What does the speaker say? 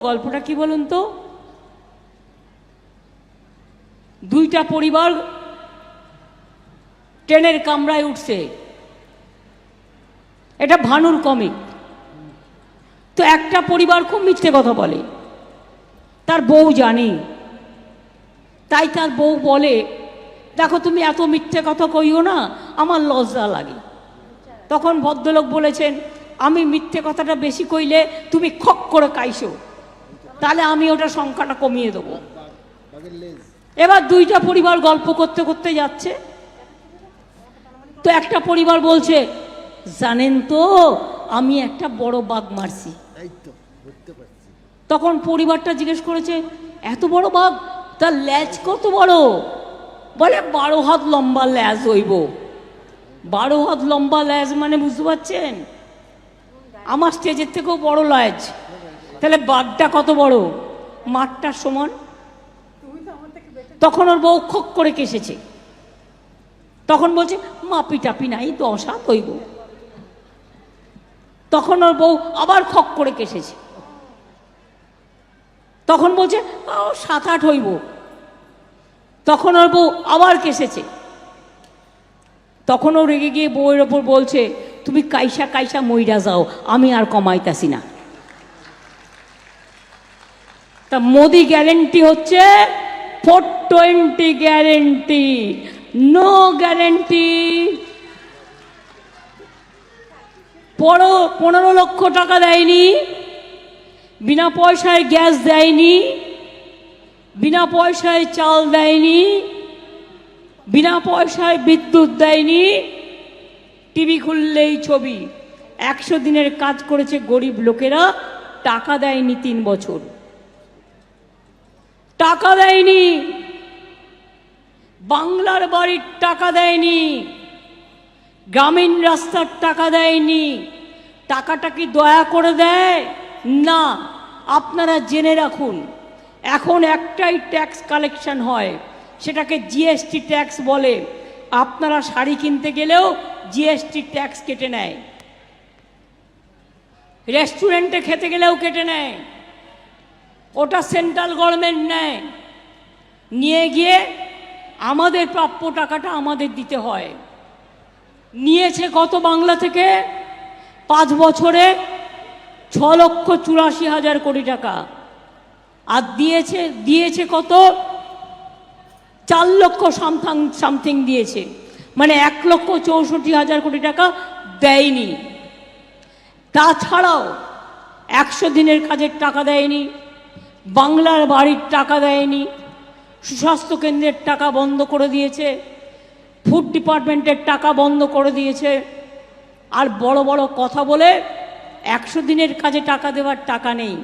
গল্পটা কি বলুন তো? দুইটা পরিবার ট্রেনের কামরায় উঠছে। এটা ভানুর কমিক। তো একটা পরিবার খুব মিথ্যে কথা বলে, তার বউ জানে, তাই তার বউ বলে, দেখো তুমি এত মিথ্যে কথা কইও না, আমার লজ্জা লাগে। তখন ভদ্রলোক বলেছেন, আমি মিথ্যে কথাটা বেশি কইলে তুমি খক করে কাইসো, তাহলে আমি ওটা সংখ্যাটা কমিয়ে দেবো। এবার দুইটা পরিবার গল্প করতে করতে যাচ্ছে। তো একটা পরিবার বলছে, জানেন তো আমি একটা বড় বাঘ মারছি। তখন পরিবারটা জিজ্ঞেস করেছে, এত বড় বাঘ? তার ল্যাজ কত বড়? বলে 12 হাত লম্বা ল্যাজ হইব। 12 হাত লম্বা ল্যাজ মানে বুঝতে পারছেন, আমার স্টেজের থেকেও বড় ল্যাজ। তাহলে বাঘটা কত বড়? মাঠটার সমান। তখন ওর বউ খক করে কেসেছে। তখন বলছে, মাপি টাপি নাই, 10 হাত হইব। তখন ওর বউ আবার খক করে কেসেছে। তখন বলছে, 7-8 হইব। তখন ওর বউ আবার কেসেছে। তখন ও রেগে গিয়ে বউয়ের ওপর বলছে, তুমি কাইসা কাইসা মইরা যাও, আমি আর কমাইতাছি না। তা মোদি গ্যারেন্টি হচ্ছে 420 গ্যারেন্টি, নো গ্যারেন্টি। 15 লক্ষ টাকা দেয়নি, বিনা পয়সায় গ্যাস দেয়নি, বিনা পয়সায় চাল দেয়নি, বিনা পয়সায় বিদ্যুৎ দেয়নি। টিভি খুললেই ছবি। 100 দিনের কাজ করেছে গরিব লোকেরা, টাকা দেয়নি 3 বছর। টাকা দেয়নি, বাংলার বাড়ির টাকা দেয়নি, গ্রামীণ রাস্তার টাকা দেয়নি। টাকাটা কি দয়া করে দেয়? না। আপনারা জেনে রাখুন, এখন একটাই ট্যাক্স কালেকশন হয়, সেটাকে জিএসটি ট্যাক্স বলে। আপনারা শাড়ি কিনতে গেলেও জিএসটি ট্যাক্স কেটে নেয়, রেস্টুরেন্টে খেতে গেলেও কেটে নেয়। ওটা সেন্ট্রাল গভর্নমেন্ট নেয়, নিয়ে গিয়ে আমাদের প্রাপ্য টাকাটা আমাদের দিতে হয়। নিয়েছে কত বাংলা থেকে? 5 বছরে 6,84,000 কোটি টাকা। আর দিয়েছে কত? 4 লক্ষ সামথিং দিয়েছে, মানে 1,64,000 কোটি টাকা দেয়নি। তাছাড়াও 100 দিনের কাজের টাকা দেয়নি, বাংলার বাড়ির টাকা দেয়নি, সুস্বাস্থ্য কেন্দ্রের টাকা বন্ধ করে দিয়েছে, ফুড ডিপার্টমেন্টের টাকা বন্ধ করে দিয়েছে। আর বড় বড় কথা বলে 100 দিনের কাজে টাকা দেওয়ার টাকা নেই।